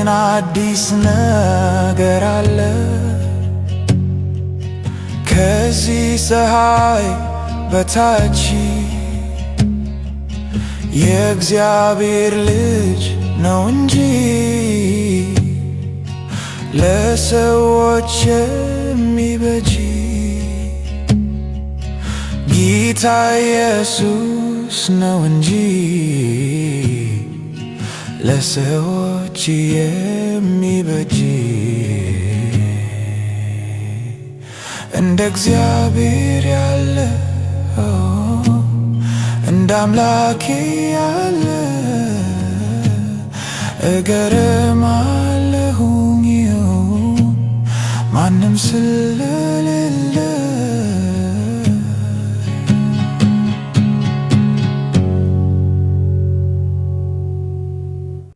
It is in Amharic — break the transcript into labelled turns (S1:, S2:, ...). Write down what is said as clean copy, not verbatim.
S1: ቀን አዲስ ነገር አለ። ከዚህ ፀሐይ በታች የእግዚአብሔር ልጅ ነው እንጂ ለሰዎች የሚበጅ ጌታ ኢየሱስ ነው እንጂ ለሰዎች የሚበጅ። እንደ እግዚአብሔር ያለ እንደ አምላኬ ያለ እገረማለሁኝ ማንም ስለሌለ